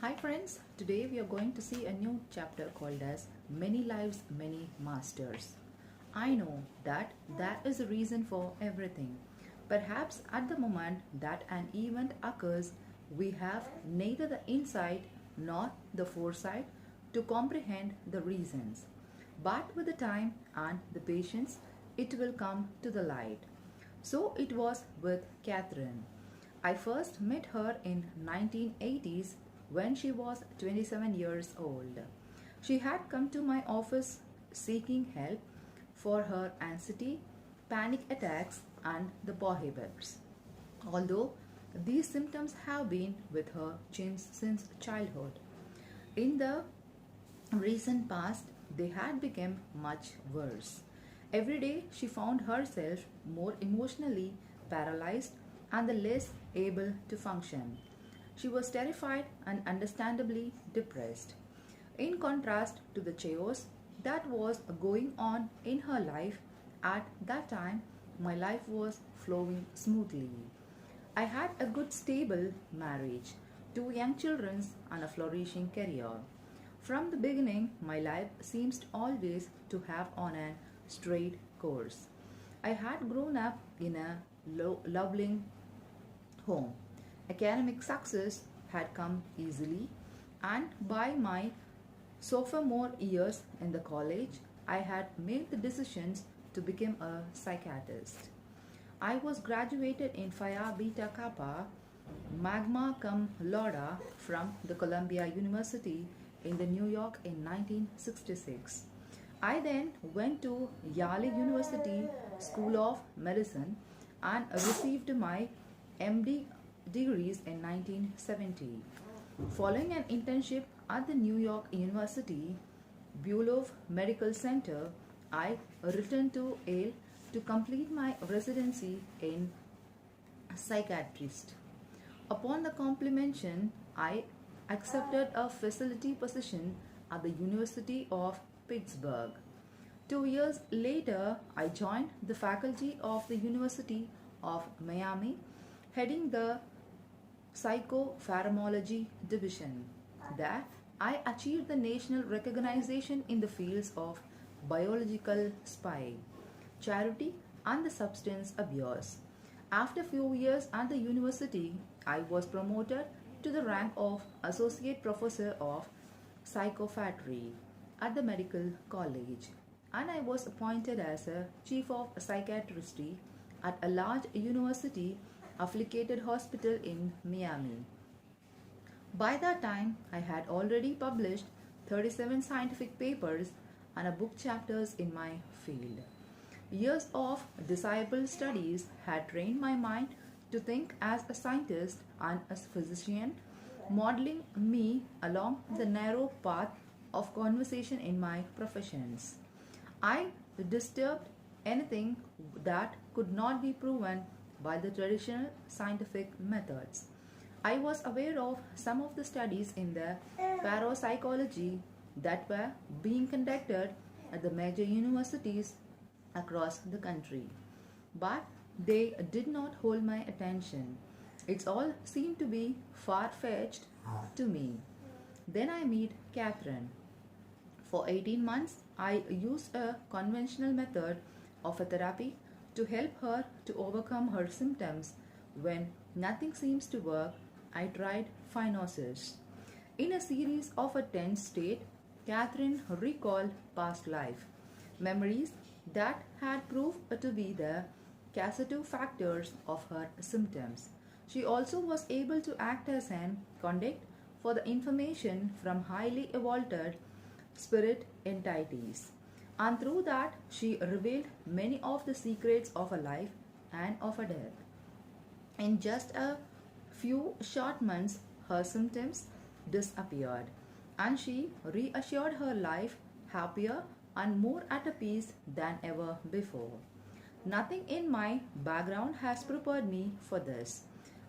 Hi friends, today we are going to see a new chapter called as Many Lives, Many Masters. I know that there is a reason for everything. Perhaps at the moment that an event occurs, we have neither the insight nor the foresight to comprehend the reasons. But with the time and the patience, it will come to the light. So it was with Catherine. I first met her in 1980s when she was 27 years old. She had come to my office seeking help for her anxiety, panic attacks and the polyps. Although these symptoms have been with her since childhood. In the recent past, they had become much worse. Every day, she found herself more emotionally paralyzed and the less able to function. She was terrified and understandably depressed. In contrast to the chaos that was going on in her life at that time, my life was flowing smoothly. I had a good stable marriage, two young children and a flourishing career. From the beginning, my life seems always to have on a straight course. I had grown up in a loving home. Academic success had come easily, and by my sophomore years in the college, I had made the decisions to become a psychiatrist. I was graduated in Phi Beta Kappa magna cum laude from the Columbia University in the New York in 1966. I then went to Yale University School of Medicine and received my MD degrees in 1970. Following an internship at the New York University Bureau Medical Center, I returned to Yale to complete my residency in psychiatrist. Upon the completion, I accepted a facility position at the University of Pittsburgh. 2 years later, I joined the faculty of the University of Miami, heading the Psychopharmacology Division. There, I achieved the national recognition in the fields of biological spy, charity, and the substance abuse. After few years at the university, I was promoted to the rank of Associate Professor of Psychophatry at the Medical College, and I was appointed as a Chief of Psychiatry at a large university affiliated hospital in Miami. By that time, I had already published 37 scientific papers and a book chapters in my field. Years of disciple studies had trained my mind to think as a scientist and a physician, modeling me along the narrow path of conversation in my professions. I disturbed anything that could not be proven by the traditional scientific methods. I was aware of some of the studies in the parapsychology that were being conducted at the major universities across the country, but they did not hold my attention. It all seemed to be far fetched to me. Then I meet Catherine. For 18 months, I used a conventional method of a therapy to help her to overcome her symptoms. When nothing seems to work, I tried hypnosis. In a series of a tense state, Catherine recalled past life memories that had proved to be the causative factors of her symptoms. She also was able to act as an conduit for the information from highly evolved spirit entities. And through that, she revealed many of the secrets of a life and of a death. In just a few short months, her symptoms disappeared, and she reassured her life happier and more at peace than ever before. Nothing in my background has prepared me for this.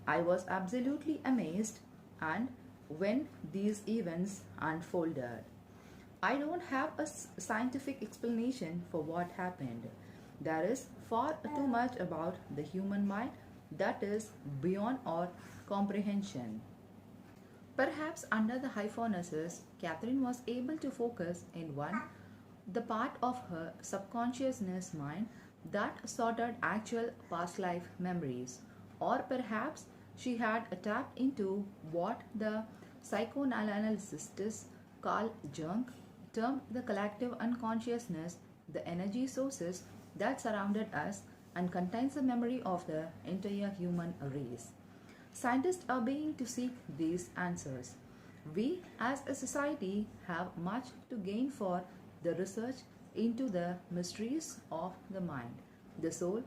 I was absolutely amazed, and when these events unfolded, I don't have a scientific explanation for what happened. There is far too much about the human mind that is beyond our comprehension. Perhaps under the hypnosis, Catherine was able to focus in the part of her subconsciousness mind that sorted actual past life memories. Or perhaps she had tapped into what the psychoanalysts Carl Jung termed the collective unconsciousness, the energy sources that surrounded us and contains the memory of the entire human race. Scientists are beginning to seek these answers. We as a society have much to gain for the research into the mysteries of the mind, the soul,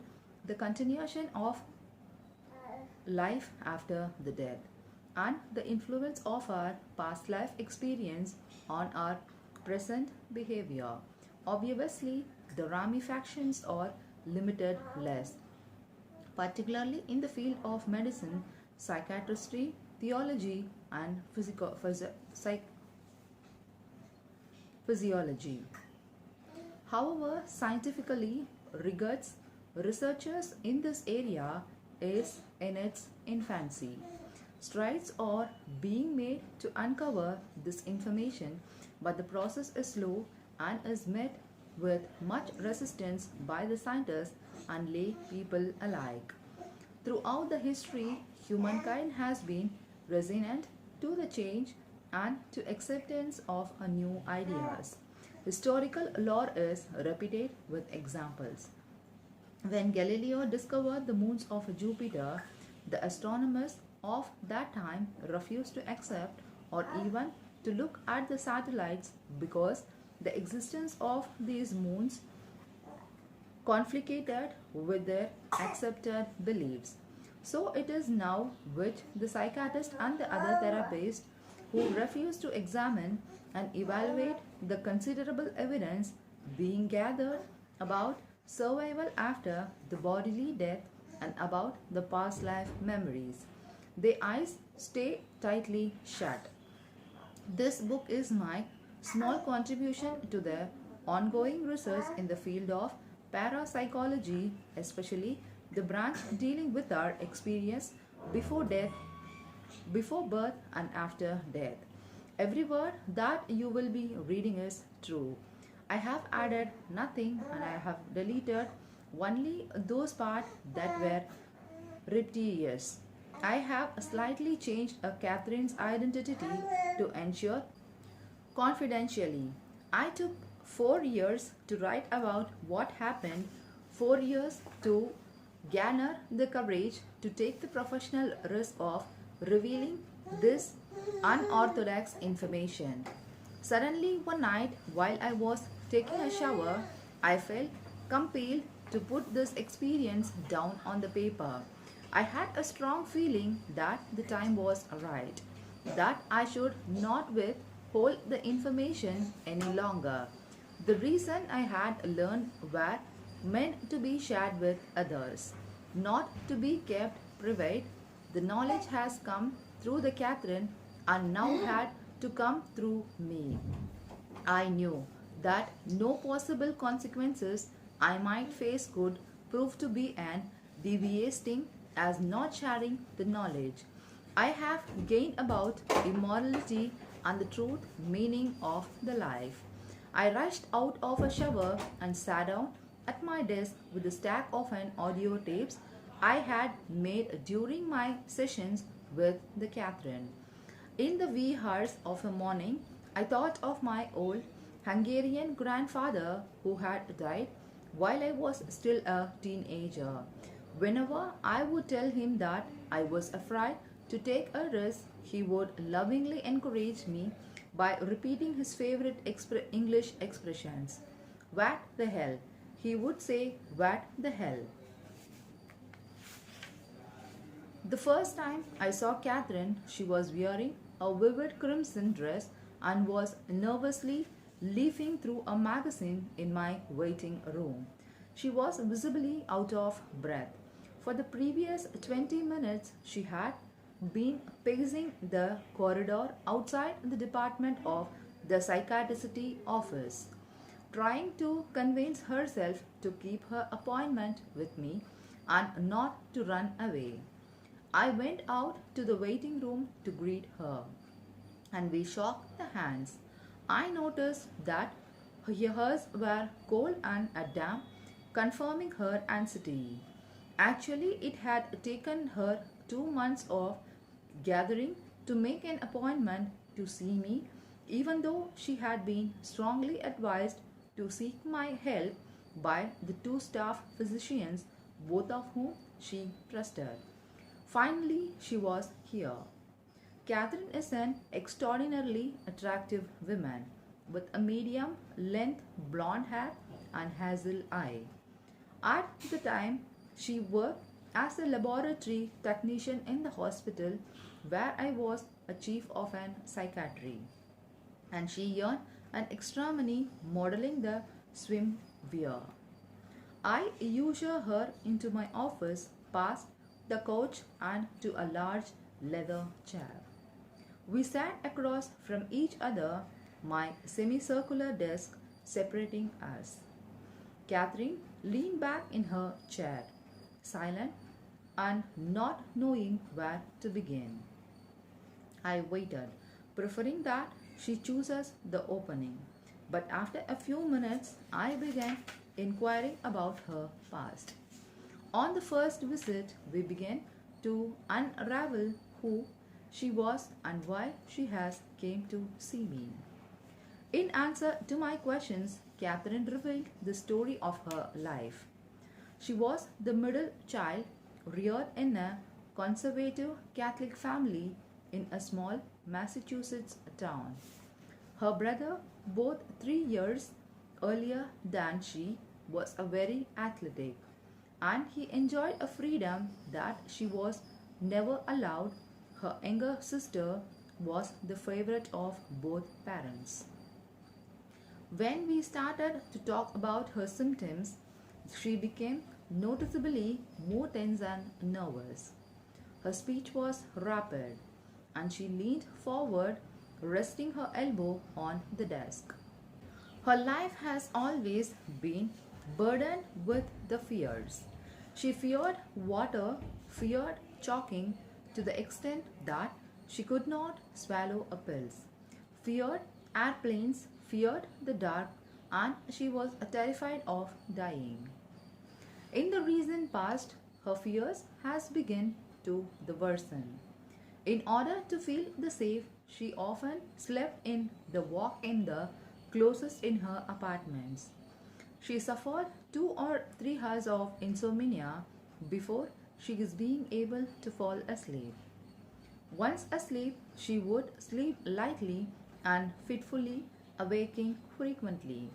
the continuation of life after the death, and the influence of our past life experience on our present behavior. Obviously, the ramifications are limited less, particularly in the field of medicine, psychiatry, theology, and physiology. However, scientifically rigorous researchers in this area is in its infancy. Strides are being made to uncover this information, but the process is slow and is met with much resistance by the scientists and lay people alike. Throughout the history, humankind has been resistant to the change and to acceptance of a new ideas. Historical lore is repeated with examples. When Galileo discovered the moons of Jupiter, the astronomers of that time refused to accept or even to look at the satellites because the existence of these moons conflicted with their accepted beliefs. So it is now which the psychiatrist and the other therapists who refuse to examine and evaluate the considerable evidence being gathered about survival after the bodily death and about the past life memories. Their eyes stay tightly shut. This book is my small contribution to the ongoing research in the field of parapsychology, especially the branch dealing with our experience before death, before birth, and after death. Every word that you will be reading is true. I have added nothing and I have deleted only those parts that were reptilious. I have slightly changed a Catherine's identity to ensure confidentially. I took 4 years to write about what happened, 4 years to garner the courage to take the professional risk of revealing this unorthodox information. Suddenly, one night, while I was taking a shower, I felt compelled to put this experience down on the paper. I had a strong feeling that the time was right, that I should not withhold the information any longer. The reason I had learned were meant to be shared with others, not to be kept private. The knowledge has come through the Catherine and now had to come through me. I knew that no possible consequences I might face could prove to be an deviating as not sharing the knowledge I have gained about immorality and the truth meaning of the life. I rushed out of a shower and sat down at my desk with a stack of an audio tapes I had made during my sessions with the Catherine. In the wee hours of the morning, I thought of my old Hungarian grandfather who had died while I was still a teenager. Whenever I would tell him that I was afraid to take a risk, he would lovingly encourage me by repeating his favorite English expressions. What the hell? He would say, what the hell? The first time I saw Catherine, she was wearing a vivid crimson dress and was nervously leafing through a magazine in my waiting room. She was visibly out of breath. For the previous 20 minutes, she had been pacing the corridor outside the department of the psychiatrist's office, trying to convince herself to keep her appointment with me and not to run away. I went out to the waiting room to greet her. and we shook the hands. I noticed that her ears were cold and damp, confirming her anxiety. Actually, it had taken her 2 months of gathering to make an appointment to see me, even though she had been strongly advised to seek my help by the two staff physicians, both of whom she trusted. Finally, she was here. Catherine is an extraordinarily attractive woman with a medium length blonde hair and hazel eye. At the time, she worked as a laboratory technician in the hospital where I was a chief of an psychiatry, and she earned an extra money modeling the swimwear. I usher her into my office past the couch and to a large leather chair. We sat across from each other, my semicircular desk separating us. Catherine leaned back in her chair, silent and not knowing where to begin. I waited, preferring that she chooses the opening. But after a few minutes, I began inquiring about her past. On the first visit, we began to unravel who she was and why she has came to see me. In answer to my questions, Catherine revealed the story of her life. She was the middle child reared in a conservative Catholic family in a small Massachusetts town. Her brother, both 3 years earlier than she, was a very athletic, and he enjoyed a freedom that she was never allowed. Her younger sister was the favorite of both parents. When we started to talk about her symptoms, she became noticeably more tense and nervous. Her speech was rapid, and she leaned forward, resting her elbow on the desk. Her life has always been burdened with the fears. She feared water, feared choking to the extent that she could not swallow a pill, feared airplanes, feared the dark, and she was terrified of dying. In the recent past, her fears has begun to the worsen. In order to feel the safe, she often slept in the walk-in the closest in her apartments. She suffered 2 or 3 hours of insomnia before she is being able to fall asleep. Once asleep, she would sleep lightly and fitfully, awaking frequently.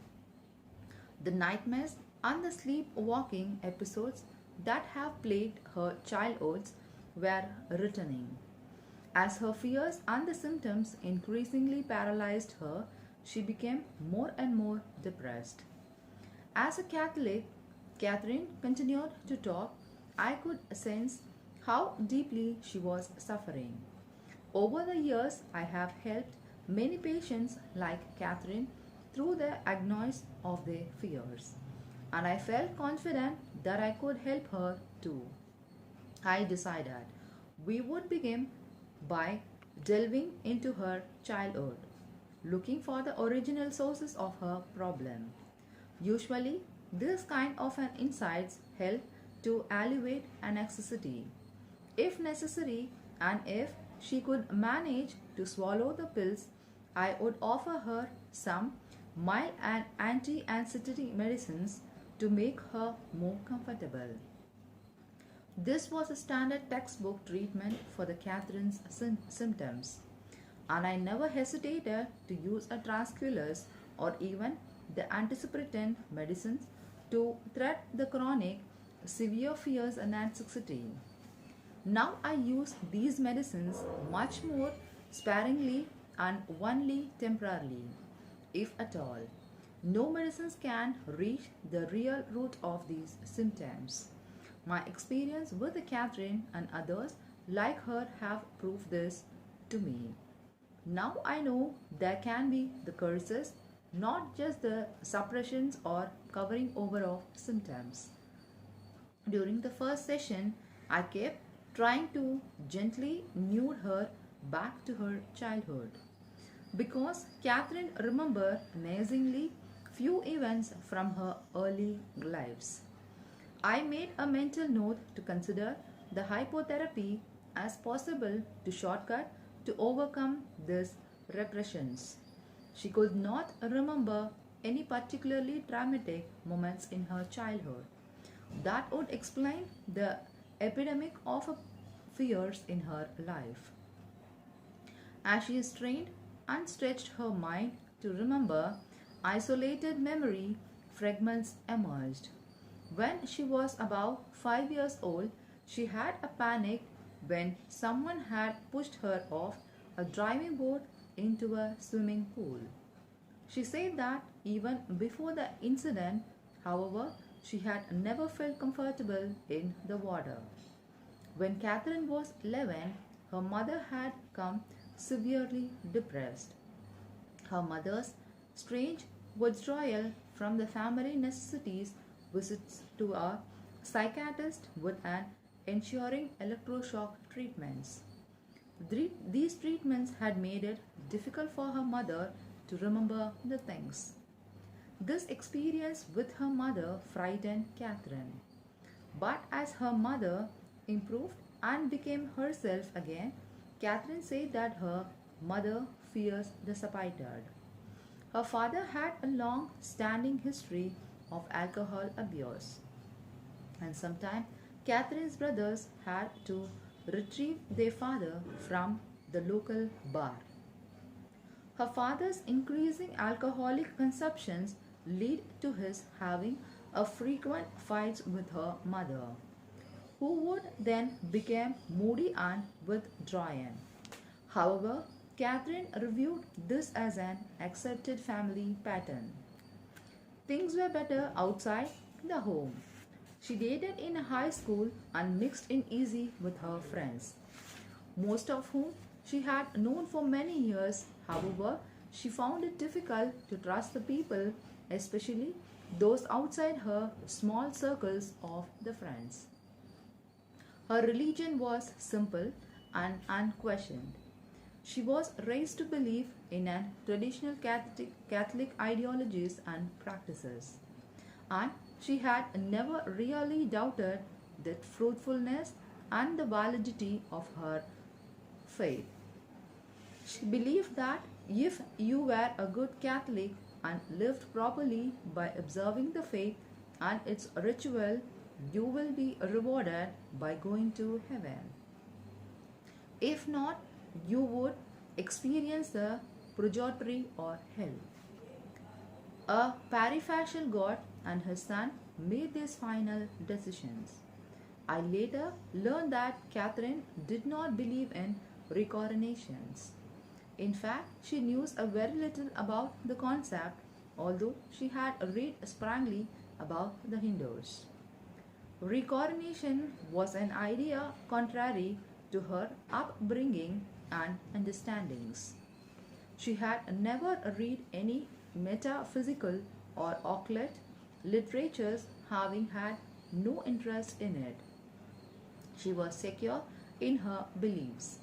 The nightmares and the sleepwalking episodes that have plagued her childhood were returning. As her fears and the symptoms increasingly paralyzed her, she became more and more depressed. As a Catholic, Catherine continued to talk. I could sense how deeply she was suffering. Over the years, I have helped many patients like Catherine through the agonies of their fears, and I felt confident that I could help her too. I decided we would begin by delving into her childhood, looking for the original sources of her problem. Usually, this kind of an insights help to alleviate an anxiety, if necessary, and if she could manage to swallow the pills, I would offer her some mild and anti-anxiety medicines to make her more comfortable. This was a standard textbook treatment for the Catherine's symptoms, and I never hesitated to use a tranquilus or even the antidepressant medicines to treat the chronic, severe fears and anxiety. Now I use these medicines much more sparingly and only temporarily, if at all. No medicines can reach the real root of these symptoms. My experience with Catherine and others like her have proved this to me. Now I know there can be the curses, not just the suppressions or covering over of symptoms. During the first session, I kept trying to gently nude her back to her childhood. because Catherine remembered amazingly few events from her early lives. I made a mental note to consider the hypotherapy as possible to shortcut to overcome these repressions. She could not remember any particularly traumatic moments in her childhood. That would explain the epidemic of fears in her life. As she strained and stretched her mind to remember, isolated memory fragments emerged. When she was about 5 years old, she had a panic when someone had pushed her off a driving board into a swimming pool. She said that even before the incident, however, she had never felt comfortable in the water. When Catherine was 11, her mother had come severely depressed. Her mother's strange withdrawal from the family necessities visits to a psychiatrist with an ensuring electroshock treatments. These treatments had made it difficult for her mother to remember the things. This experience with her mother frightened Catherine. But as her mother improved and became herself again, Catherine said that her mother fears disappointed. Her father had a long standing history of alcohol abuse, and sometimes Catherine's brothers had to retrieve their father from the local bar. Her father's increasing alcoholic consumptions lead to his having a frequent fights with her mother, who would then become moody and withdrawn. However, Catherine reviewed this as an accepted family pattern. Things were better outside the home. She dated in high school and mixed in easy with her friends, most of whom she had known for many years. However, she found it difficult to trust the people, especially those outside her small circles of the friends. Her religion was simple and unquestioned. She was raised to believe in an traditional Catholic ideologies and practices, and she had never really doubted the fruitfulness and the validity of her faith. She believed that if you were a good Catholic and lived properly by observing the faith and its ritual, you will be rewarded by going to heaven. If not, you would experience the purgatory or hell. A parifacial god and his son made these final decisions. I later learned that Catherine did not believe in reincarnations. In fact, she knew a very little about the concept, although she had read sparingly about the Hindus. Reincarnation was an idea contrary to her upbringing and understandings. She had never read any metaphysical or occult literatures, having had no interest in it. She was secure in her beliefs.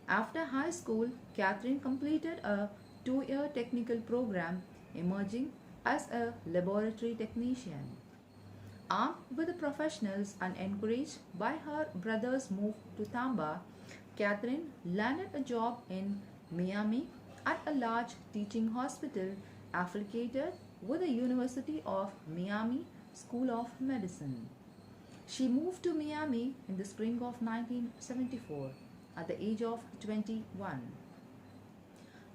After high school, Catherine completed a 2-year technical program, emerging as a laboratory technician. Armed with the professionals and encouraged by her brother's move to Tamba, Catherine landed a job in Miami at a large teaching hospital affiliated with the University of Miami School of Medicine. She moved to Miami in the spring of 1974 at the age of 21.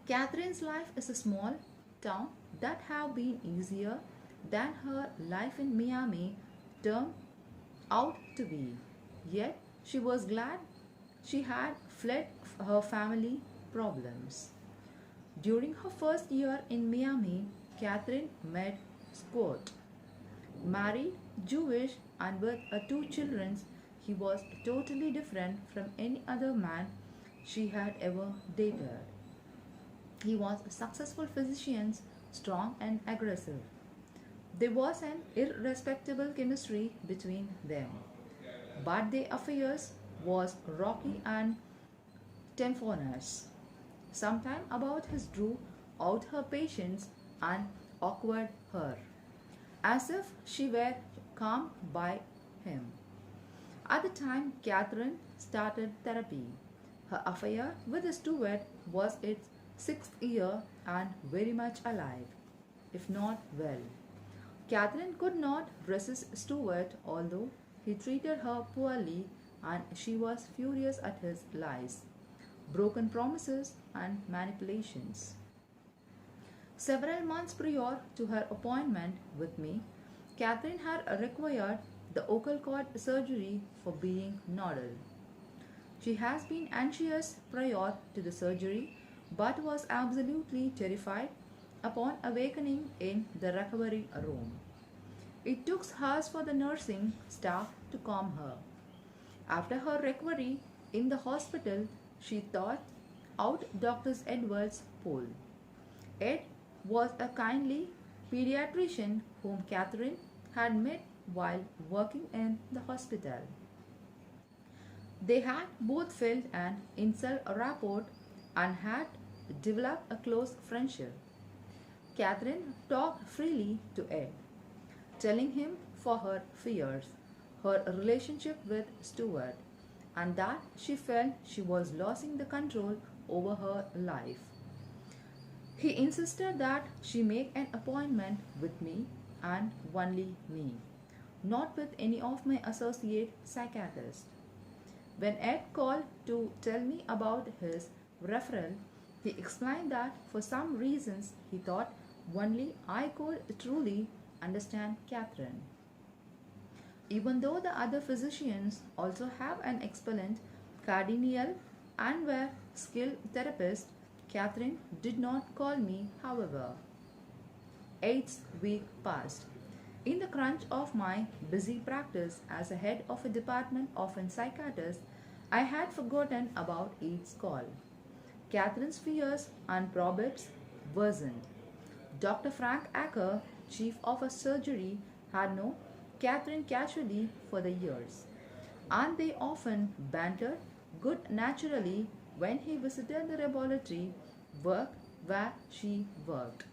Catherine's life is a small town that have been easier than her life in Miami turned out to be. Yet she was glad she had fled her family problems. During her first year in Miami, Catherine met Scott. Married, Jewish, and with 2 children, he was totally different from any other man she had ever dated. He was a successful physician, strong and aggressive. There was an irrespectable chemistry between them, but their affairs was rocky and tempestuous. sometime about his drew out her patience and awkward her, as if she were calm by him. At the time Catherine started therapy, her affair with the steward was its sixth year and very much alive, if not well. Catherine could not resist Stuart, although he treated her poorly, and she was furious at his lies, broken promises, and manipulations. Several months prior to her appointment with me, Catherine had required the vocal cord surgery for being nodal. She has been anxious prior to the surgery but was absolutely terrified upon awakening in the recovery room. It took hours for the nursing staff to calm her. After her recovery in the hospital, she thought out Dr. Edwards' poll. Ed was a kindly pediatrician whom Catherine had met while working in the hospital. They had both felt an insult rapport and had developed a close friendship. Catherine talked freely to Ed, telling him for her fears, her relationship with Stuart, and that she felt she was losing the control over her life. He insisted that she make an appointment with me and only me, not with any of my associate psychiatrists. When Ed called to tell me about his referral, he explained that for some reasons he thought only I could truly understand Catherine. Even though the other physicians also have an excellent cardinal and were skilled therapists, Catherine did not call me, however. 8th week passed. In the crunch of my busy practice as a head of a department of a psychiatrist, I had forgotten about Ed's call. Catherine's fears and problems worsened. Dr. Frank Acker, chief of a surgery, had known Catherine casually for the years, and they often bantered good naturally when he visited the laboratory work where she worked.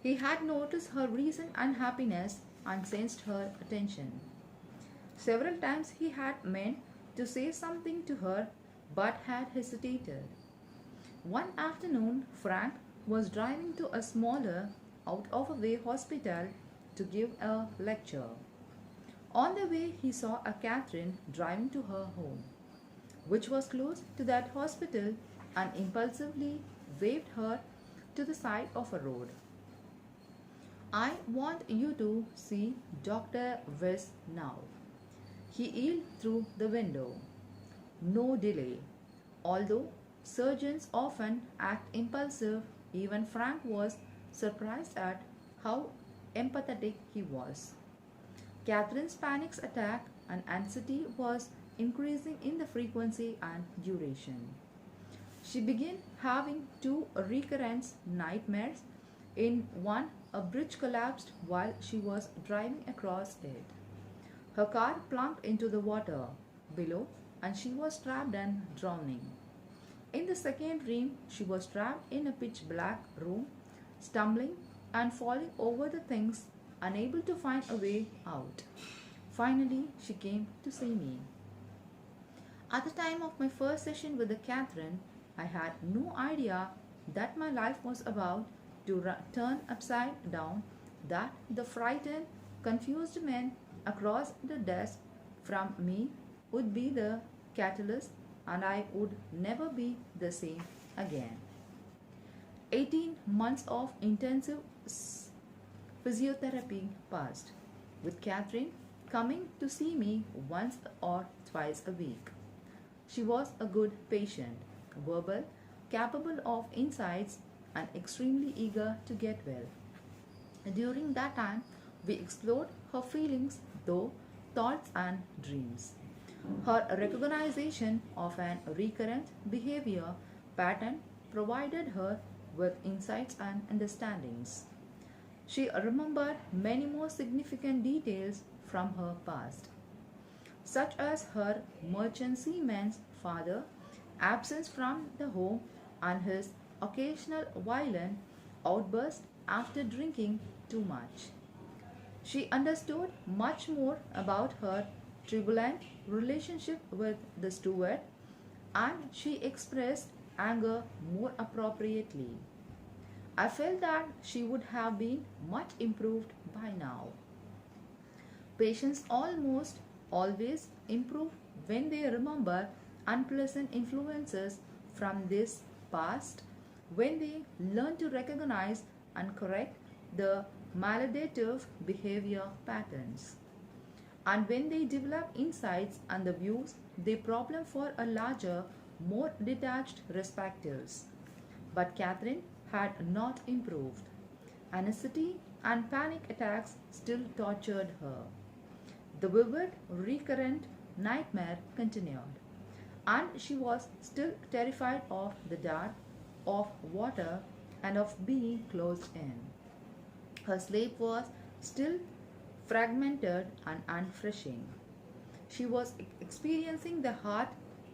He had noticed her recent unhappiness and sensed her attention. Several times he had meant to say something to her but had hesitated. One afternoon, Frank was driving to a smaller, out of the way hospital to give a lecture. On the way, he saw a Catherine driving to her home, which was close to that hospital, and impulsively waved her to the side of a road. I want you to see Dr. West now. He yelled through the window. No delay. Although surgeons often act impulsive, even Frank was surprised at how empathetic he was. Catherine's panic attack and anxiety was increasing in the frequency and duration. She began having two recurrent nightmares. In one, a bridge collapsed while she was driving across it. Her car plunked into the water below and she was trapped and drowning. In the second dream, she was trapped in a pitch black room, stumbling and falling over the things, unable to find a way out. Finally, she came to see me. At the time of my first session with the Catherine, I had no idea that my life was about to turn upside down, that the frightened, confused men across the desk from me would be the catalyst and I would never be the same again. 18 months of intensive physiotherapy passed, with Catherine coming to see me once or twice a week. She was a good patient, verbal, capable of insights, and extremely eager to get well. During that time, we explored her feelings, thoughts, and dreams. Her recognition of an recurrent behavior pattern provided her with insights and understandings. She remembered many more significant details from her past, such as her merchant seaman's father, absence from the home, and his occasional violent outburst after drinking too much. She understood much more about her turbulent relationship with the steward, and she expressed anger more appropriately. I felt that she would have been much improved by now. Patients almost always improve when they remember unpleasant influences from this past, when they learn to recognize and correct the maladaptive behavior patterns, and when they develop insights and the views they problem for a larger, more detached perspectives. But Catherine had not improved. Anxiety and panic attacks still tortured her. The vivid, recurrent nightmare continued, and she was still terrified of the dark, of water, and of being closed in. Her sleep was still fragmented and unfreshing. She was experiencing the heart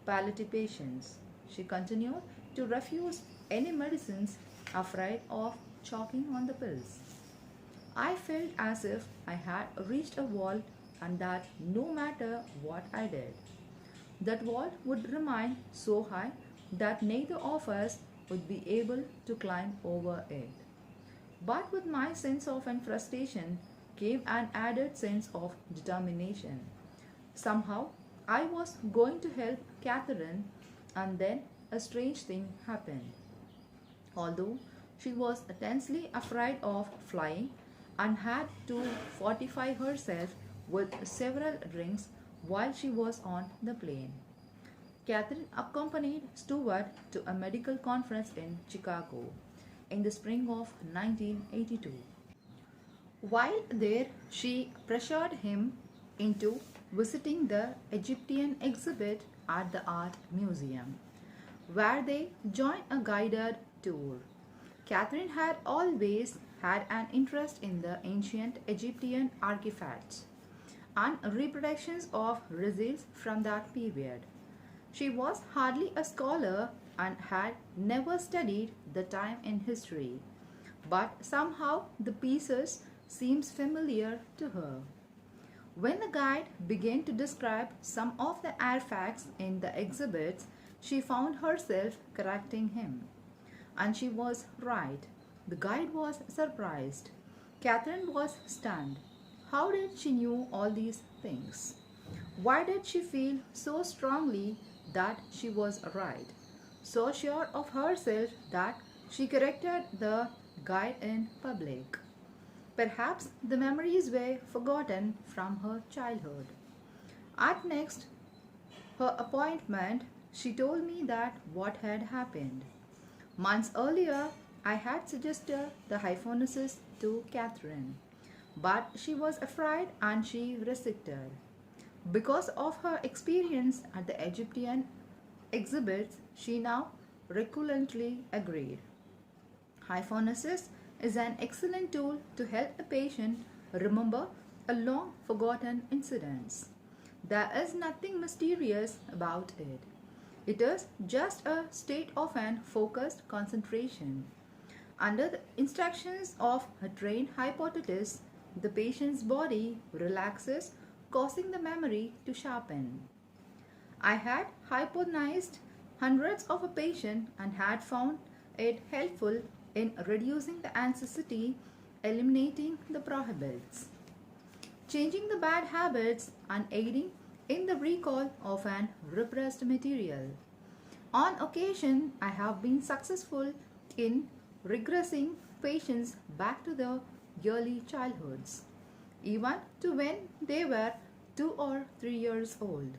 palpitations. She continued to refuse any medicines, afraid of choking on the pills. I felt as if I had reached a wall and that no matter what I did, that wall would remain so high that neither of us would be able to climb over it. But with my sense of and frustration came an added sense of determination. Somehow I was going to help Catherine, and then a strange thing happened. Although she was tensely afraid of flying and had to fortify herself with several drinks while she was on the plane, Catherine accompanied Stewart to a medical conference in Chicago in the spring of 1982. While there, she pressured him into visiting the Egyptian exhibit at the Art Museum, where they joined a guided tour. Catherine had always had an interest in the ancient Egyptian artifacts and reproductions of results from that period. She was hardly a scholar and had never studied the time in history, but somehow the pieces seems familiar to her. When the guide began to describe some of the artifacts in the exhibits, she found herself correcting him. And she was right. The guide was surprised. Catherine was stunned. How did she know all these things? Why did she feel so strongly that she was right? So sure of herself that she corrected the guide in public. Perhaps the memories were forgotten from her childhood. At next, her appointment, she told me that what had happened. Months earlier, I had suggested the hypnosis to Catherine, but she was afraid and she resisted. Because of her experience at the Egyptian exhibits, she now recurrently agreed. Hypnosis is an excellent tool to help a patient remember a long forgotten incidents. There is nothing mysterious about it. It is just a state of an focused concentration. Under the instructions of a trained hypnotist, the patient's body relaxes, causing the memory to sharpen. I had hypnotized hundreds of a patient and had found it helpful in reducing the anxiety, eliminating the prohibits, changing the bad habits, and aiding in the recall of an repressed material. On occasion, I have been successful in regressing patients back to their early childhoods, even to when they were 2 or 3 years old,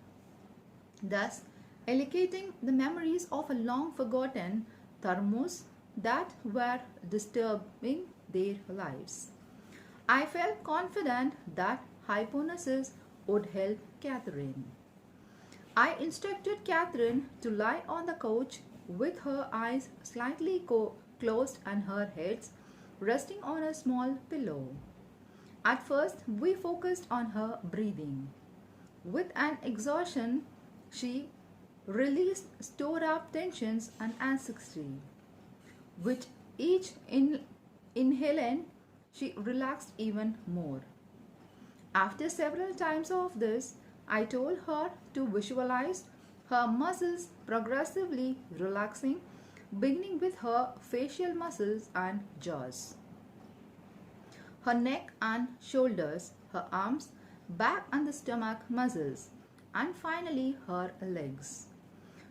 thus allocating the memories of a long forgotten thermos that were disturbing their lives. I felt confident that hypnosis would help Catherine. I instructed Catherine to lie on the couch with her eyes slightly closed and her head resting on a small pillow. At first, we focused on her breathing. With an exhaustion, she released stored up tensions and anxiety, which each inhalant she relaxed even more. After several times of this, I told her to visualize her muscles progressively relaxing, beginning with her facial muscles and jaws, her neck and shoulders, her arms, back and the stomach muscles, and finally her legs.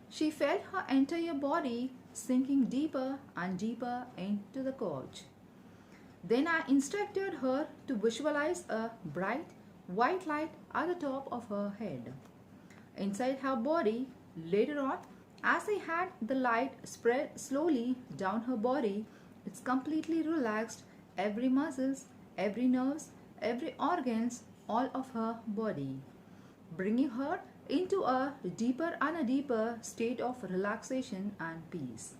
She felt her entire body sinking deeper and deeper into the couch. Then I instructed her to visualize a bright white light at the top of her head. Inside her body, later on, as I had the light spread slowly down her body, it's completely relaxed every muscles, every nerves, every organs, all of her body, bringing her into a deeper and a deeper state of relaxation and peace.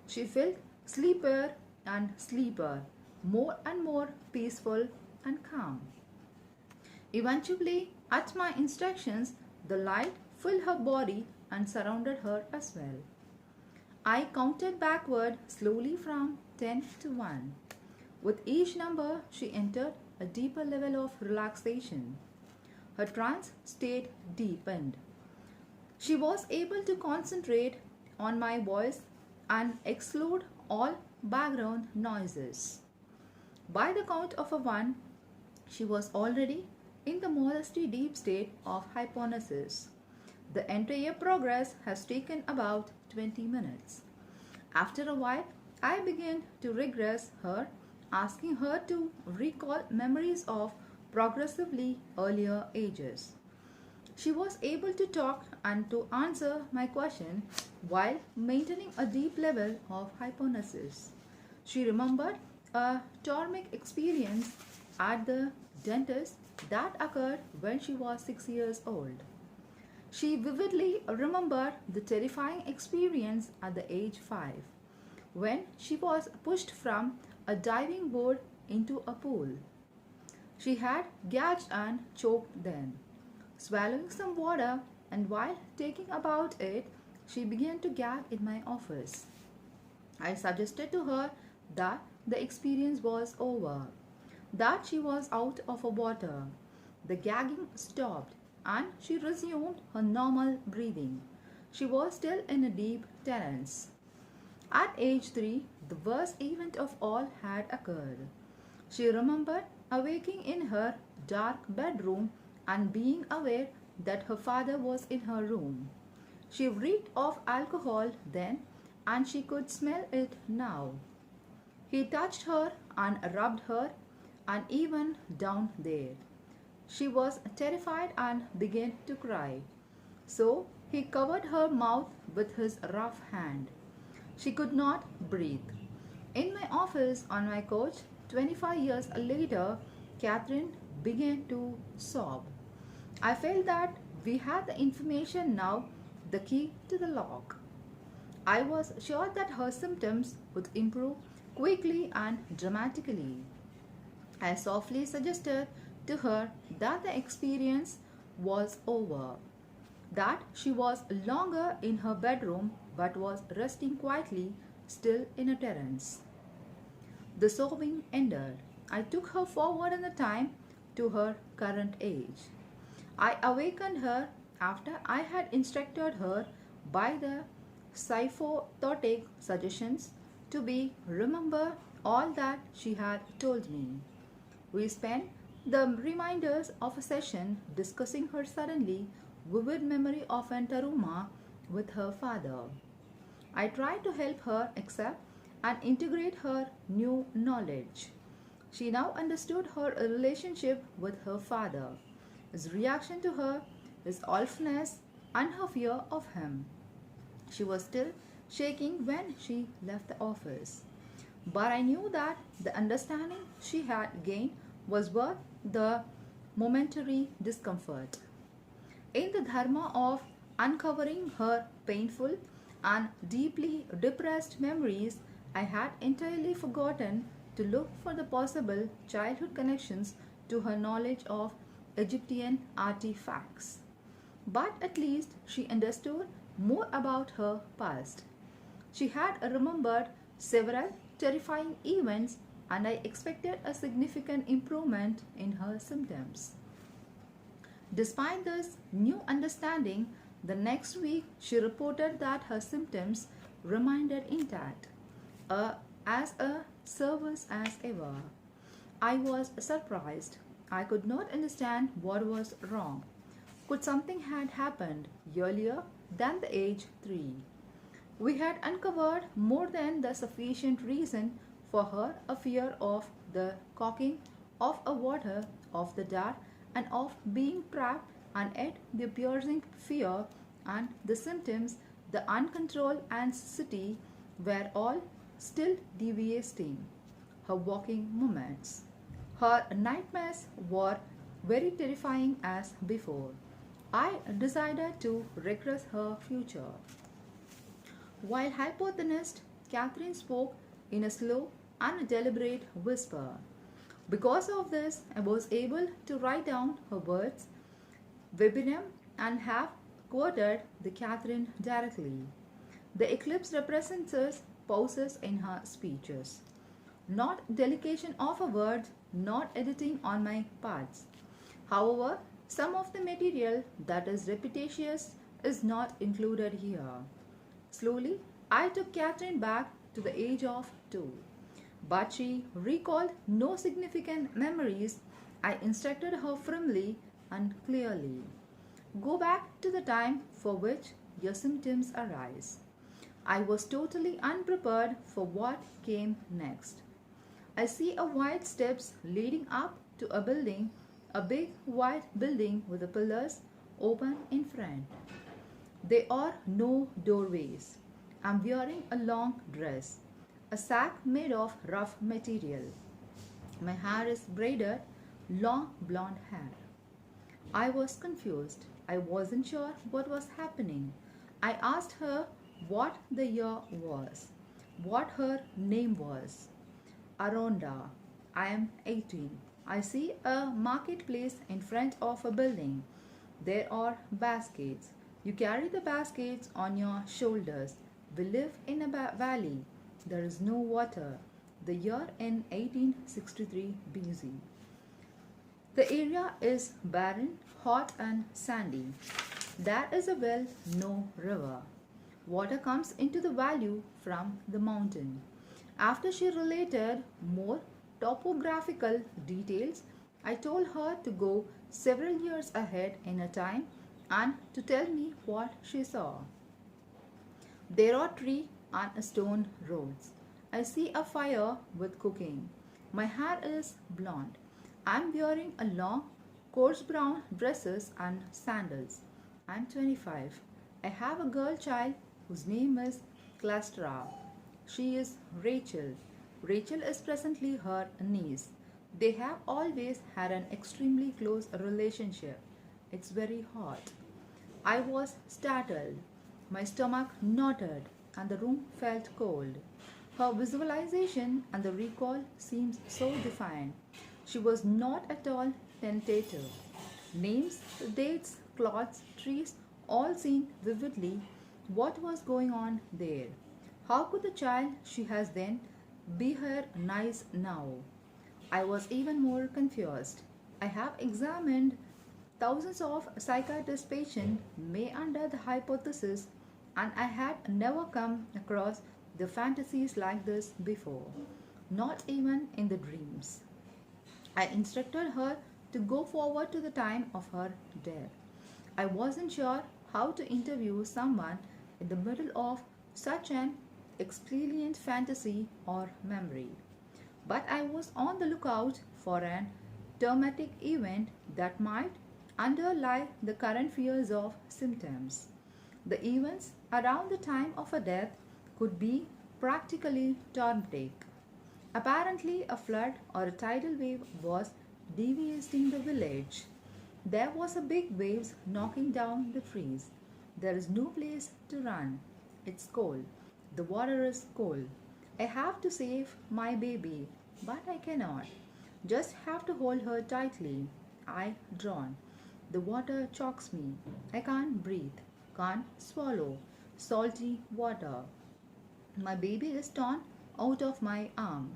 She felt sleeper and sleeper, more and more peaceful and calm. Eventually, at my instructions, the light filled her body and surrounded her as well. I counted backward slowly from 10 to 1. With each number, she entered a deeper level of relaxation. Her trance state deepened. She was able to concentrate on my voice and exclude all background noises. By the count of a 1, she was already in the modesty deep state of hypnosis. The entire progress has taken about 20 minutes. After a while, I began to regress her, asking her to recall memories of progressively earlier ages. She was able to talk and to answer my question while maintaining a deep level of hypnosis. She remembered a traumatic experience at the dentist that occurred when she was 6 years old. She vividly remembered the terrifying experience at the age 5 when she was pushed from a diving board into a pool. She had gagged and choked then. Swallowing some water, and while taking about it, she began to gag in my office. I suggested to her that the experience was over, that she was out of water. The gagging stopped and she resumed her normal breathing. She was still in a deep trance. At age 3, the worst event of all had occurred. She remembered awaking in her dark bedroom and being aware that her father was in her room. She reeked of alcohol then and she could smell it now. He touched her and rubbed her and even down there. She was terrified and began to cry. So he covered her mouth with his rough hand. She could not breathe. In my office on my couch, 25 years later, Catherine began to sob. I felt that we had the information now, the key to the lock. I was sure that her symptoms would improve quickly and dramatically. I softly suggested to her that the experience was over, that she was longer in her bedroom but was resting quietly still in a trance. The sobbing ended. I took her forward in the time to her current age. I awakened her after I had instructed her by the psychothotic suggestions to be remember all that she had told me. We spent the reminders of a session discussing her suddenly vivid memory of an taruma with her father. I tried to help her accept and integrate her new knowledge. She now understood her relationship with her father, his reaction to her, his orphaness, and her fear of him. She was still shaking when she left the office. But I knew that the understanding she had gained was worth the momentary discomfort. In the dharma of uncovering her painful and deeply depressed memories, I had entirely forgotten to look for the possible childhood connections to her knowledge of Egyptian artifacts. But at least she understood more about her past. She had remembered several terrifying events, and I expected a significant improvement in her symptoms. Despite this new understanding, the next week she reported that her symptoms remained intact, uh, as a service as ever. I was surprised. I could not understand what was wrong. Could something had happened earlier than the age 3? We had uncovered more than the sufficient reason for her a fear of the caulking of a water, of the dark, and of being trapped, and yet the piercing fear and the symptoms, the uncontrolled anxiety were all still devastating. Her walking movements, her nightmares were very terrifying as before. I decided to regress her future. While hypnotist, Catherine spoke in a slow and deliberate whisper. Because of this, I was able to write down her words verbatim and have quoted the Catherine directly. The eclipse represents pauses in her speeches, not delegation of her words, not editing on my parts. However, some of the material that is repetitious is not included here. Slowly, I took Catherine back to the age of 2. But she recalled no significant memories. I instructed her firmly and clearly. Go back to the time for which your symptoms arise. I was totally unprepared for what came next. I see a wide steps leading up to a building, a big white building with the pillars open in front. There are no doorways. I'm wearing a long dress, a sack made of rough material. My hair is braided, long blonde hair. I was confused. I wasn't sure what was happening. I asked her what the year was, what her name was. Aronda. I am 18. I see a marketplace in front of a building. There are baskets. You carry the baskets on your shoulders. We live in a valley. There is no water. The year in 1863 BC. The area is barren, hot and sandy. There is a well, no river. Water comes into the valley from the mountain. After she related more topographical details, I told her to go several years ahead in a time and to tell me what she saw. There are tree and stone roads. I see a fire with cooking. My hair is blonde. I'm wearing a long, coarse brown dresses and sandals. I'm 25. I have a girl child whose name is Clastra. She is Rachel. Rachel is presently her niece. They have always had an extremely close relationship. It's very hot. I was startled. My stomach knotted and the room felt cold. Her visualization and the recall seems so defined. She was not at all tentative. Names, dates, cloths, trees, all seen vividly what was going on there. How could the child she has then be her niece now? I was even more confused. I have examined thousands of psychiatrist patients made under the hypothesis, and I had never come across the fantasies like this before, not even in the dreams. I instructed her to go forward to the time of her death. I wasn't sure how to interview someone in the middle of such an expedient fantasy or memory. But I was on the lookout for an traumatic event that might underlie the current fears of symptoms. The events around the time of a death could be practically traumatic. Apparently, a flood or a tidal wave was devastating the village. There was a big waves knocking down the trees. There is no place to run. It's cold. The water is cold. I have to save my baby, but I cannot. Just have to hold her tightly. I drown. The water chokes me. I can't breathe, can't swallow. salty water. My baby is torn out of my arm.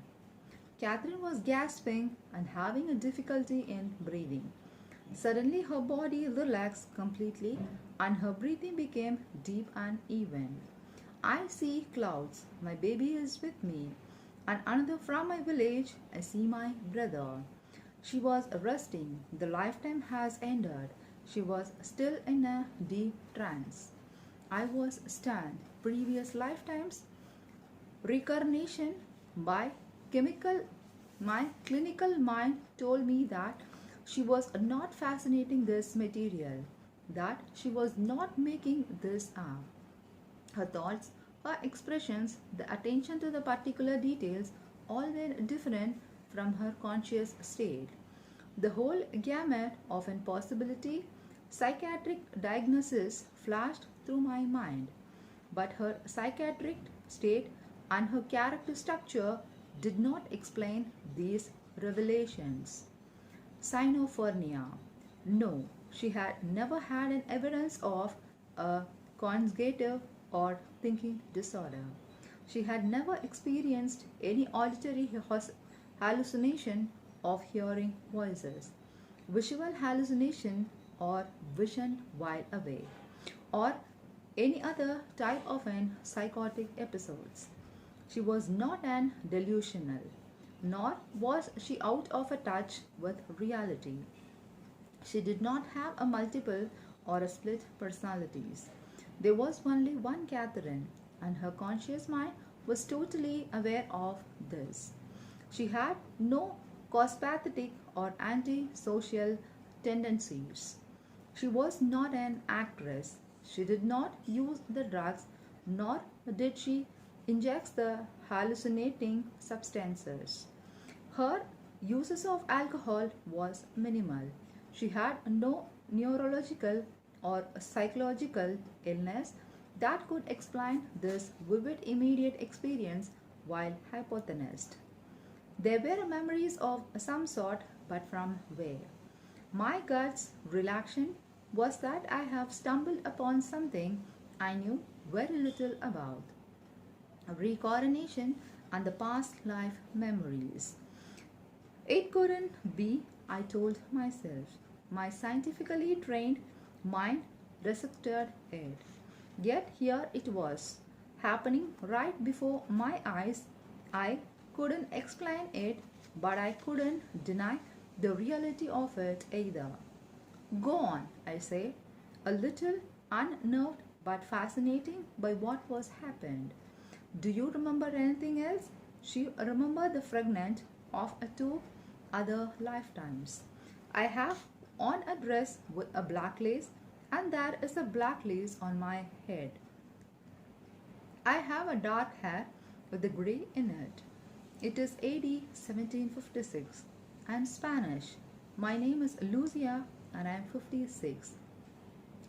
Catherine was gasping and having a difficulty in breathing. Suddenly, her body relaxed completely and her breathing became deep and even. I see clouds. My baby is with me. And another from my village, I see my brother. She was resting. The lifetime has ended. She was still in a deep trance. I was stunned. Previous lifetimes, reincarnation by chemical, my clinical mind told me that she was not fascinating this material, that she was not making this up. Her thoughts, her expressions, the attention to the particular details all were different from her conscious state. The whole gamut of impossibility, psychiatric diagnosis flashed through my mind, but her psychiatric state and her character structure did not explain these revelations. Sinophrenia. No, she had never had an evidence of a cognitive or thinking disorder. She had never experienced any auditory hallucination of hearing voices, visual hallucination or vision while awake, or any other type of an psychotic episodes. She was not an delusional, nor was she out of a touch with reality. She did not have a multiple or a split personalities. There was only one Catherine, and her conscious mind was totally aware of this. She had no cospathetic or antisocial tendencies. She was not an actress. She did not use the drugs, nor did she inject the hallucinating substances. Her uses of alcohol was minimal. She had no neurological or psychological illness that could explain this vivid immediate experience while hypothenized. There were memories of some sort, but from where? My gut's reaction was that I have stumbled upon something I knew very little about: reincarnation and the past life memories. It couldn't be, I told myself. My scientifically trained mind rejected it. Yet here it was, happening right before my eyes. I couldn't explain it, but I couldn't deny the reality of it either. Go on, I said, a little unnerved but fascinating by what was happened. Do you remember anything else? She remembered the fragment of two other lifetimes. I have on a dress with a black lace, and there is a black lace on my head. I have a dark hair with a grey in it. It is AD 1756. I am Spanish. My name is Lucia and I am 56.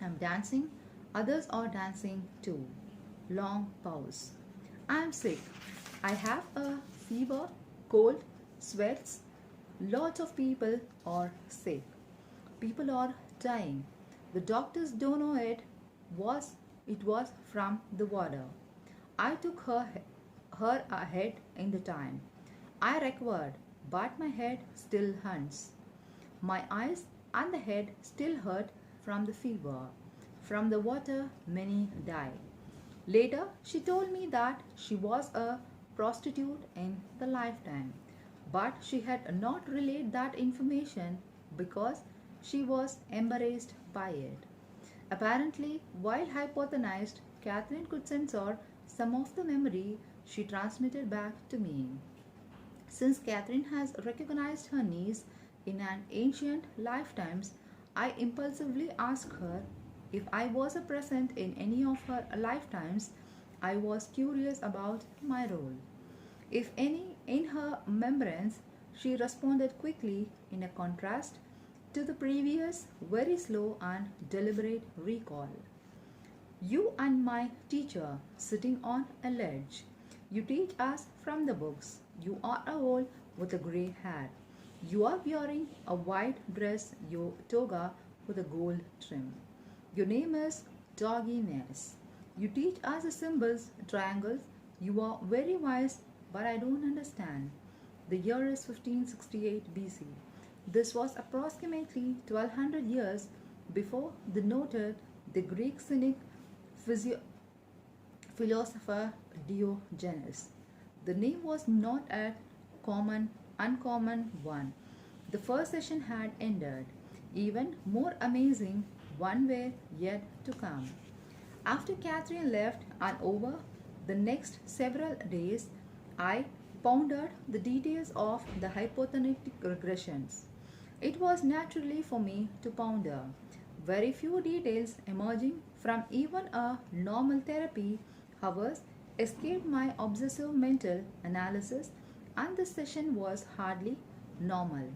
I am dancing. Others are dancing too. Long pause. I am sick. I have a fever, cold, sweats. Lots of people are sick. People are dying. The doctors don't know it was from the water. I took her ahead in the time. I recovered, but my head still hurts. My eyes and the head still hurt from the fever. From the water, many died. Later, she told me that she was a prostitute in the lifetime, but she had not relayed that information because she was embarrassed by it. Apparently, while hypothenized, Catherine could censor some of the memory she transmitted back to me. Since Catherine has recognized her niece in an ancient lifetimes, I impulsively asked her if I was present in any of her lifetimes. I was curious about my role. If any in her remembrance, she responded quickly in a contrast to the previous very slow and deliberate recall. You and my teacher sitting on a ledge. You teach us from the books. You are a old with a grey hair. You are wearing a white dress, your toga with a gold trim. Your name is Doggy Ness. You teach us the symbols, triangles. You are very wise, but I don't understand. The year is 1568 BC. This was approximately 1200 years before the noted the Greek cynic physio- philosopher Diogenes. The name was not a uncommon one. The first session had ended. Even more amazing, one were yet to come. After Catherine left and over the next several days, I pondered the details of the hypothetical regressions. It was naturally for me to ponder. Very few details emerging from even a normal therapy hours escaped my obsessive mental analysis, and the session was hardly normal.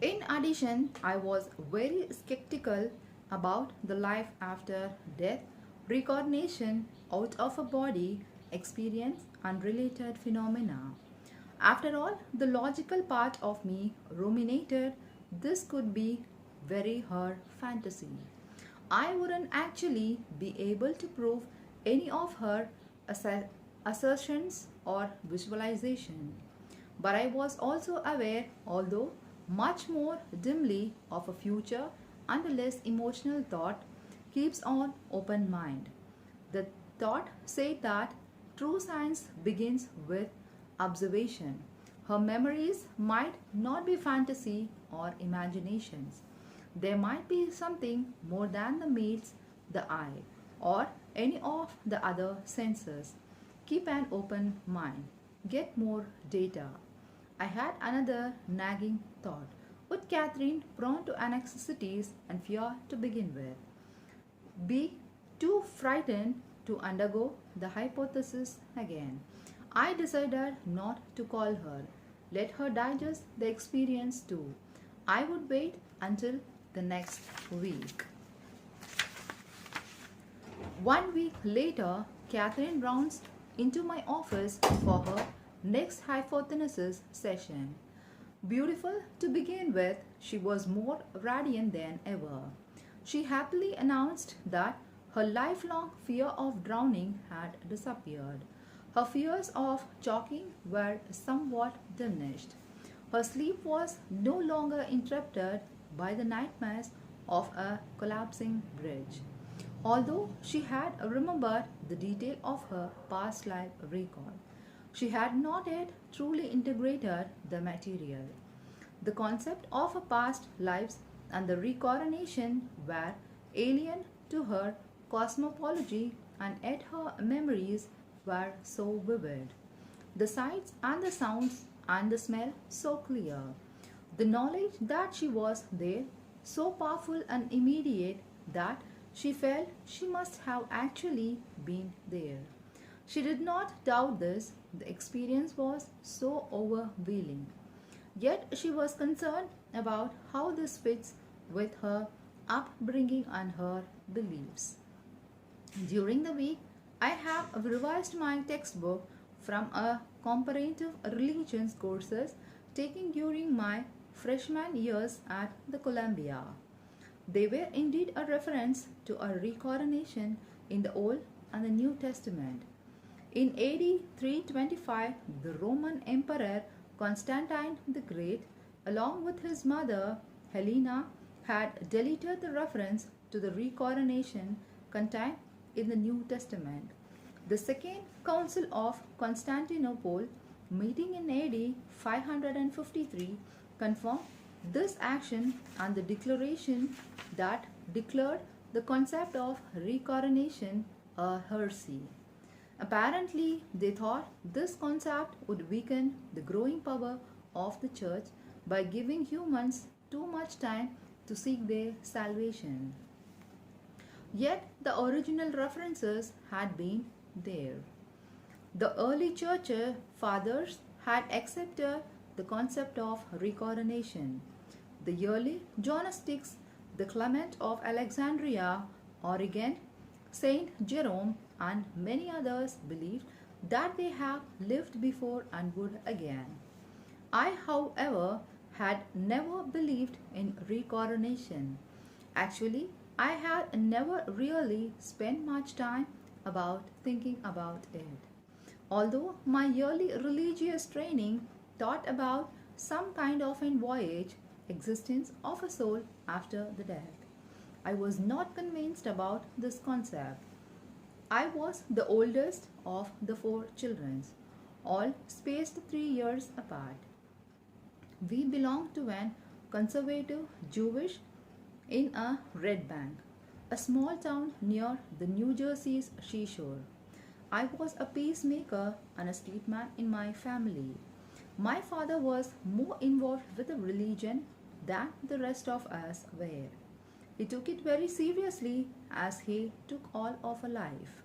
In addition, I was very skeptical about the life after death, reincarnation, out of a body, experience, and related phenomena. After all, the logical part of me ruminated this could be very her fantasy. I wouldn't actually be able to prove any of her assertions or visualization. But I was also aware, although much more dimly, of a future and a less emotional thought keeps on open mind. The thought said that true science begins with observation. Her memories might not be fantasy or imaginations. There might be something more than the meets the eye or any of the other senses. Keep an open mind. Get more data. I had another nagging thought. Would Catherine, prone to anxieties and fear to begin with, be too frightened to undergo the hypothesis again? I decided not to call her. Let her digest the experience too. I would wait until the next week. 1 week later, Catherine bounced into my office for her next hypothesis session. Beautiful to begin with, she was more radiant than ever. She happily announced that her lifelong fear of drowning had disappeared. Her fears of choking were somewhat diminished. Her sleep was no longer interrupted by the nightmares of a collapsing bridge. Although she had remembered the detail of her past life record, she had not yet truly integrated the material. The concept of her past lives and the reincarnation were alien to her cosmology, and yet her memories were so vivid. The sights and the sounds and the smell so clear. The knowledge that she was there so powerful and immediate that she felt she must have actually been there. She did not doubt this, the experience was so overwhelming. Yet she was concerned about how this fits with her upbringing and her beliefs. During the week, I have revised my textbook from a comparative religions courses taken during my freshman years at the Columbia. They were indeed a reference to a reincarnation in the Old and the New Testament. In AD 325, the Roman Emperor Constantine the Great, along with his mother Helena, had deleted the reference to the reincarnation contained in the New Testament. The Second Council of Constantinople, meeting in AD 553, confirmed this action and the declaration that declared the concept of reincarnation a heresy. Apparently, they thought this concept would weaken the growing power of the church by giving humans too much time to seek their salvation. Yet, the original references had been there. The early church fathers had accepted the concept of reincarnation. The early Gnostics, the Clement of Alexandria, Origen, Saint Jerome, and many others believed that they have lived before and would again. I, however, had never believed in reincarnation. Actually, I had never really spent much time about thinking about it. Although my yearly religious training taught about some kind of an voyage, existence of a soul after the death, I was not convinced about this concept. I was the oldest of the four children, all spaced 3 years apart. We belonged to an conservative Jewish in a Red Bank, a small town near the New Jersey's seashore. I was a peacemaker and a statesman in my family. My father was more involved with the religion than the rest of us were. He took it very seriously as he took all of a life.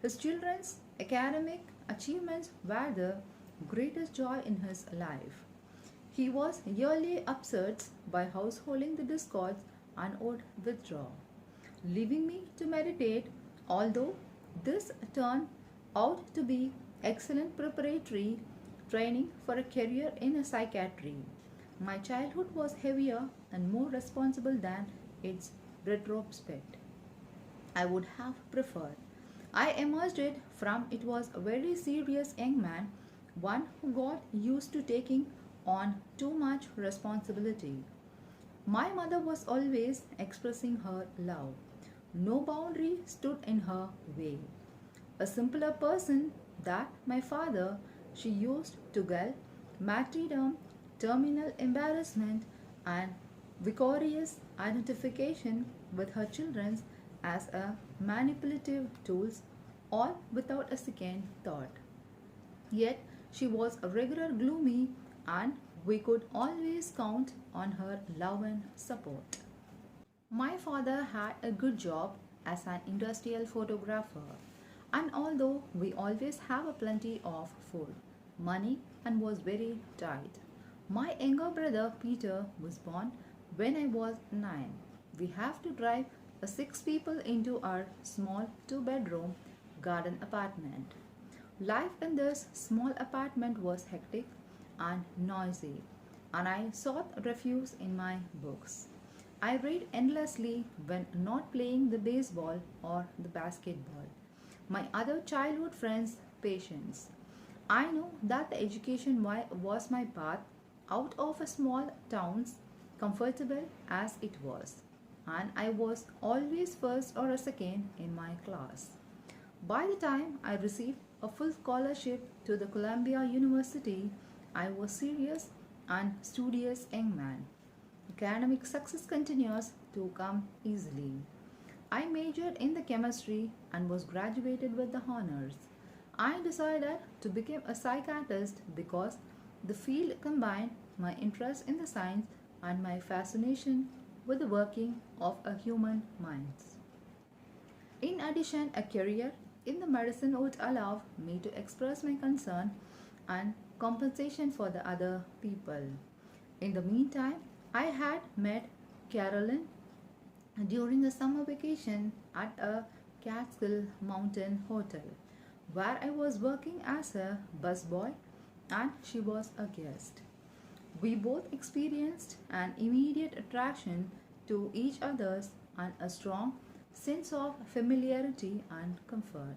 His children's academic achievements were the greatest joy in his life. He was yearly upset by householding the discords and would withdraw, leaving me to meditate, although this turned out to be excellent preparatory training for a career in psychiatry. My childhood was heavier and more responsible than its retrospect I would have preferred. I emerged it from it was a very serious young man, one who got used to taking on too much responsibility. My mother was always expressing her love. No boundary stood in her way. A simpler person that my father, she used to gull martyrdom, terminal embarrassment, and vicarious identification with her children as a manipulative tools, all without a second thought. Yet she was a regular gloomy and we could always count on her love and support. My father had a good job as an industrial photographer, and although we always have a plenty of food, money, and was very tight, my younger brother Peter was born when I was 9. We have to drive a 6 people into our small 2 bedroom garden apartment. Life in this small apartment was hectic and noisy, and I sought refuge in my books. I read endlessly when not playing the baseball or the basketball. My other childhood friends' patience. I know that the education was my path out of a small town's comfortable as it was, and I was always first or a second in my class. By the time I received a full scholarship to the Columbia University, I was serious and studious young man. Academic success continues to come easily. I majored in the chemistry and was graduated with the honors. I decided to become a psychiatrist because the field combined my interest in the science and my fascination with the working of a human mind. In addition, a career in the medicine would allow me to express my concern and compensation for the other people. In the meantime, I had met Carolyn during a summer vacation at a Catskill Mountain hotel where I was working as a busboy and she was a guest. We both experienced an immediate attraction to each other's and a strong sense of familiarity and comfort.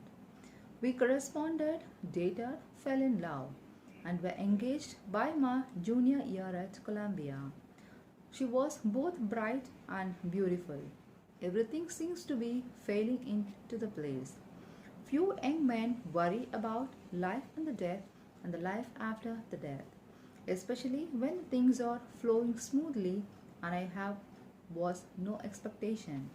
We corresponded, dated, fell in love, and were engaged by my junior year at Columbia. She was both bright and beautiful. Everything seems to be falling into the place. Few young men worry about life and the death and the life after the death, especially when things are flowing smoothly and I have was no expectation.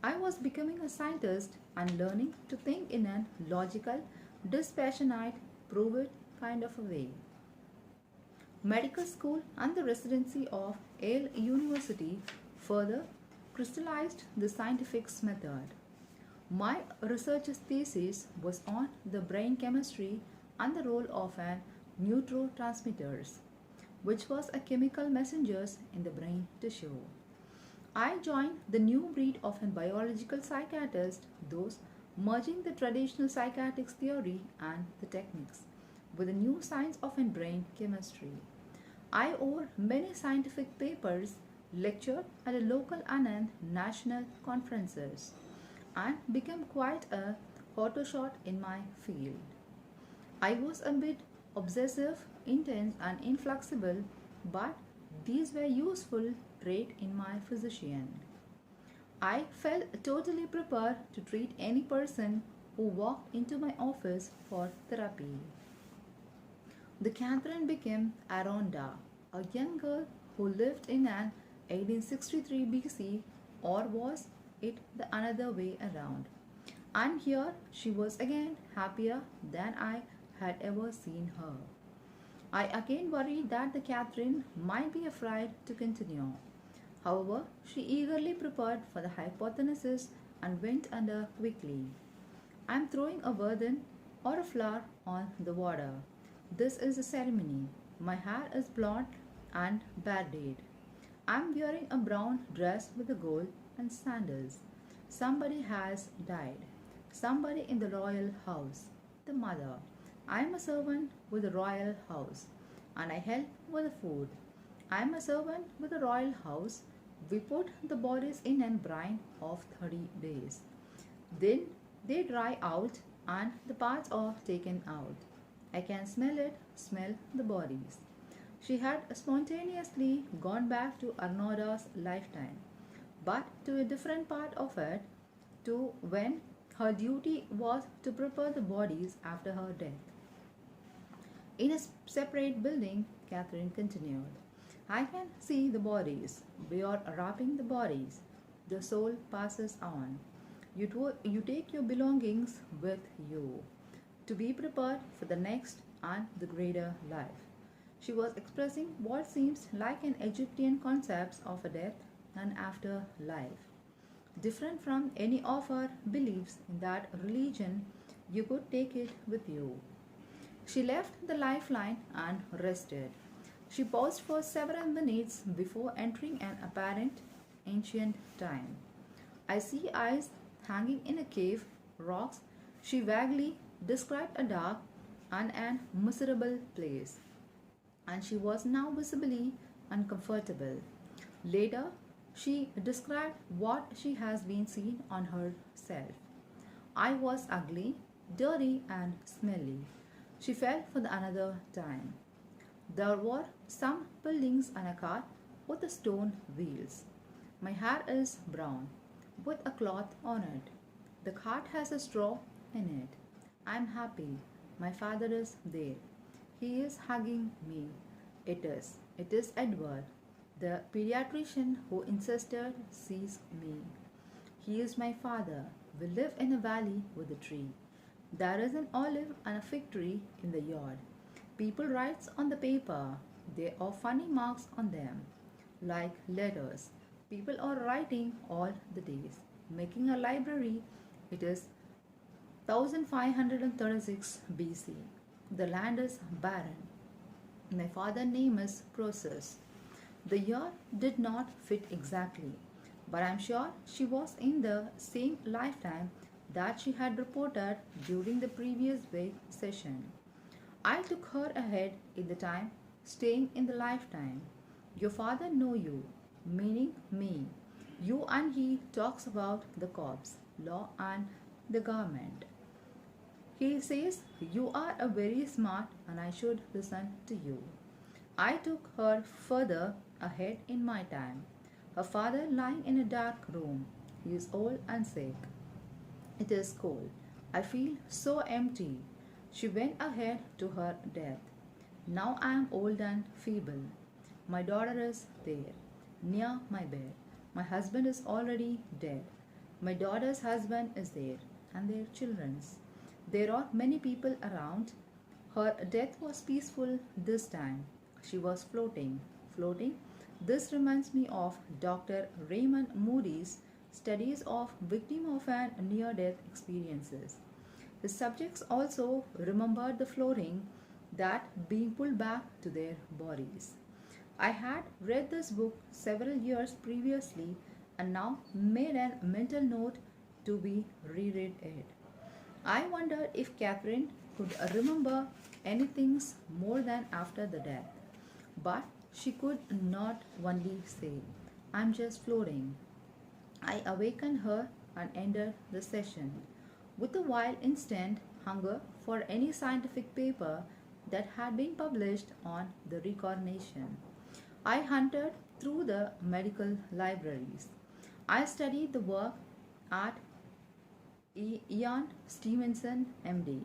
I was becoming a scientist and learning to think in a logical, dispassionate, prove it kind of a way. Medical school and the residency of Yale University further crystallized the scientific method. My research thesis was on the brain chemistry and the role of an neurotransmitters, which was a chemical messengers in the brain tissue. I joined the new breed of a biological psychiatrist, those merging the traditional psychiatric theory and the techniques with the new science of brain chemistry. I wrote many scientific papers, lectured at a local and national conferences, and became quite a Photoshop in my field. I was a bit obsessive, intense, and inflexible, but these were useful traits in my physician. I felt totally prepared to treat any person who walked into my office for therapy. The Catherine became Aronda, a young girl who lived in an 1863 BC, or was it the another way around? And here she was again happier than I had ever seen her. I again worried that the Catherine might be afraid to continue. However, she eagerly prepared for the hypothesis and went under quickly. I am throwing a burden or a flower on the water. This is a ceremony. My hair is blonde and bearded. I am wearing a brown dress with a gold and sandals. Somebody has died. Somebody in the royal house. The mother. I am a servant with the royal house, and I help with the food. I am a servant with the royal house. We put the bodies in a brine of 30 days. Then they dry out and the parts are taken out. I can smell the bodies. She had spontaneously gone back to Arnoda's lifetime, but to a different part of it, to when her duty was to prepare the bodies after her death. In a separate building, Catherine continued, I can see the bodies. We are wrapping the bodies. The soul passes on. You take your belongings with you to be prepared for the next and the greater life. She was expressing what seems like an Egyptian concept of a death and afterlife. Different from any of our beliefs in that religion, you could take it with you. She left the lifeline and rested. She paused for several minutes before entering an apparent ancient time. I see eyes hanging in a cave, rocks. She vaguely described a dark and an miserable place, and she was now visibly uncomfortable. Later, she described what she has been seen on herself. I was ugly, dirty, and smelly. She fell for the another time. There were some buildings and a car with the stone wheels. My hair is brown, with a cloth on it. The cart has a straw in it. I am happy. My father is there. He is hugging me. It is Edward, the pediatrician who insisted sees me. He is my father. We live in a valley with a tree. There is an olive and a fig tree in the yard. People write on the paper. There are funny marks on them, like letters. People are writing all the days, making a library. It is 1536 BC. The land is barren. My father's name is Croesus. The year did not fit exactly, but I'm sure she was in the same lifetime that she had reported during the previous week session. I took her ahead in the time, staying in the lifetime. Your father know you, meaning me. You and he talks about the corpse, law and the government. He says you are a very smart and I should listen to you. I took her further ahead in my time. Her father lying in a dark room. He is old and sick. It is cold. I feel so empty. She went ahead to her death. Now I am old and feeble. My daughter is there, near my bed. My husband is already dead. My daughter's husband is there, and their children's. There are many people around. Her death was peaceful this time. She was floating. This reminds me of Dr. Raymond Moody's studies of victims of an near-death experiences. The subjects also remembered the floating, that being pulled back to their bodies. I had read this book several years previously and now made a mental note to be reread it. I wondered if Catherine could remember anything more than after the death, but she could not only say, I'm just floating. I awakened her and ended the session. with a wild instant hunger for any scientific paper that had been published on the reincarnation. I hunted through the medical libraries. I studied the work at Ian Stevenson, MD,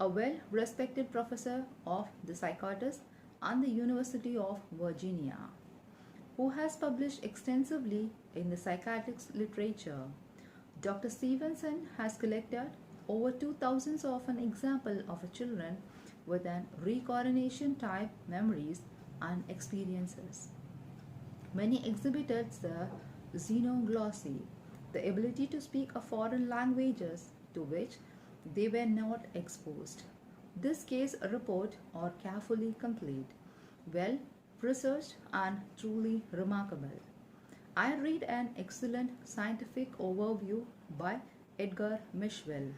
a well respected professor of the psychiatrist at the University of Virginia, who has published extensively in the psychiatric literature. Dr. Stevenson has collected over 2000 of an example of a children with an reincarnation type memories and experiences. Many exhibited the xenoglossy, the ability to speak a foreign languages to which they were not exposed. This case report are carefully complete, well researched and truly remarkable. I read an excellent scientific overview by Edgar Mitchell.